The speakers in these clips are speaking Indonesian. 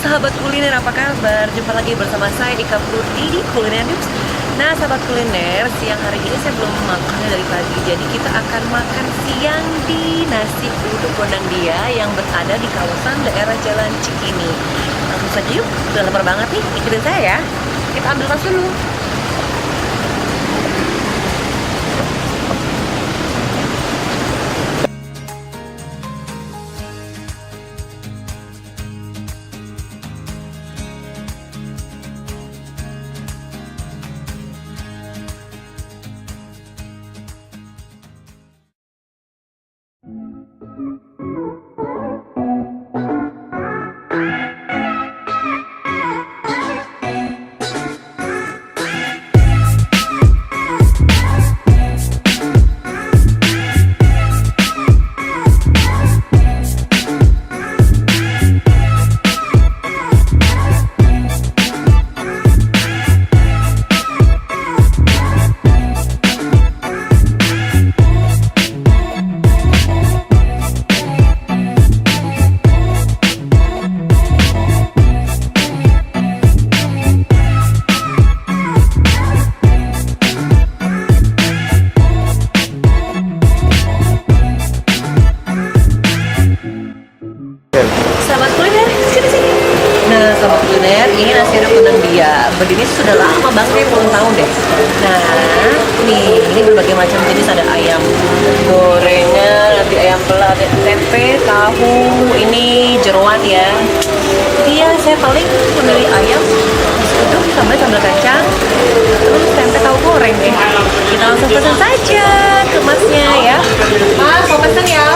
sahabat kuliner, apa kabar? Jumpa lagi bersama saya Ika Putri di Kuliner News. Nah sahabat kuliner, siang hari ini saya belum makan dari pagi. Jadi kita akan makan siang di nasi uduk Gondang Dia yang berada di kawasan daerah Jalan Cikini. Langsung saja yuk, udah lapar banget nih, ikutin saya ya. Kita ambil tas dulu. Sahabat kuliner, sini. Nah, sahabat kuliner, ini nasi uduk Gondang Dia. Berdiri sudah lama banget, kayak puluhan tahun deh. Nah, ini berbagai macam jenis, ada ayam gorengan, nanti ayam pelat, tempe, tahu, ini jeroan ya. Iya, saya paling memilih ayam nasi uduk sambal kacang, terus tempe tahu goreng deh. Kita langsung pesan saja ke masnya ya. Mas, mau pesan ya?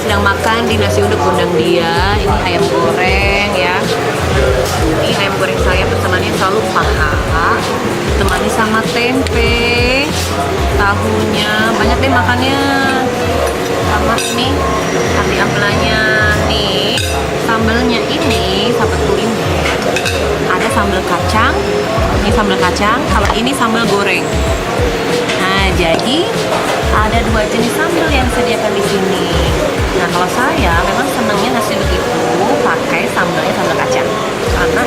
Sedang makan di nasi uduk Gondang Dia. Ini ayam goreng ya. Ini ayam goreng saya pesanannya selalu paha, ditemani sama tempe, tahunya, banyak deh makannya. Sama ini nanti ambelannya nih, sambelnya ini sahabat kuliner. Ada sambal kacang, ini sambal kacang, kalau ini sambal goreng. Nah, jadi ada dua jenis sambal yang disediakan di sini. Nah, kalau saya memang senangnya nasi uduk itu pakai sambalnya sambal kacang karena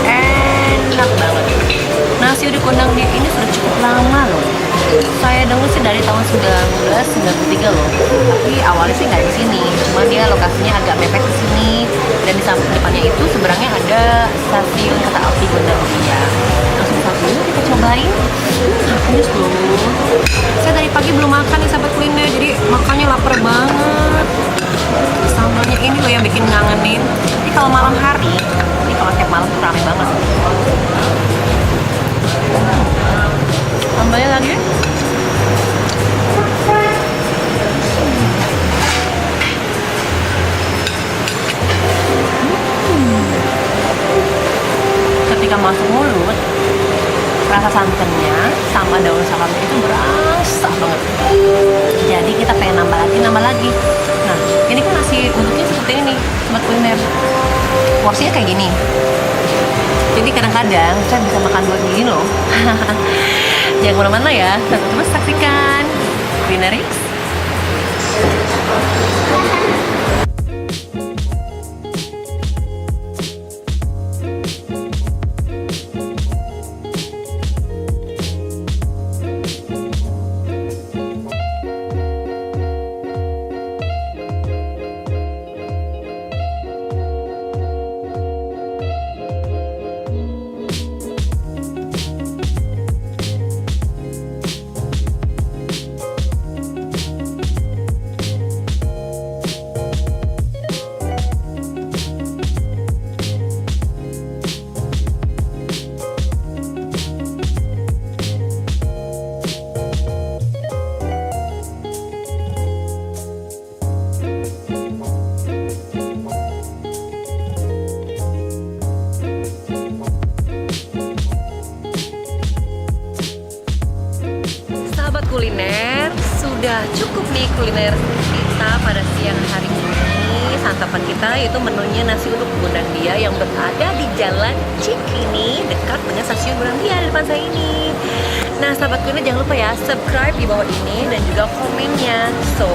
enak banget. Nasi uduk Gondang Dia ini sudah cukup lama loh. Saya dengar sih dari tahun 1993 loh. Tapi awalnya sih nggak di sini, cuma dia lokasinya agak mepet ke sini. Dan di samping depannya itu seberangnya ada stasiun kereta api Gondang Dia. Langsung satu kita cobain. Pedes loh. Saya dari pagi belum makan nih sahabat kuliner, jadi makannya lapar banget. Sambalnya ini loh yang bikin ngangenin. Ini kalau malam hari, ini kalau tiap malam tuh rame banget. Sambalnya lagi. Ketika masuk mulut, rasa santannya sama daun salam itu berasa banget. Jadi kita pengen nambah lagi. Nah, ini kan nasi uduknya seperti ini, sobat kuliner. Porsinya kayak gini. Jadi kadang-kadang saya bisa makan buat gini loh. Jangan kemana-mana ya, terus saksikan Kulinerix. Sahabat kuliner, sudah cukup nih kuliner kita pada siang hari ini. Santapan kita yaitu menunya nasi uduk Gondang Dia yang berada di Jalan Cikini dekat dengan stasiun Gondang Dia di depan saya ini. Nah sahabat kuliner, jangan lupa ya subscribe di bawah ini dan juga komennya. So,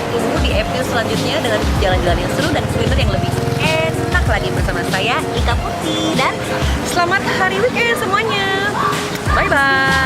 tunggu di episode selanjutnya dengan jalan-jalan yang seru dan kuliner yang lebih enak lagi bersama saya Ika Putih. Dan selamat hari weekend semuanya. Bye bye.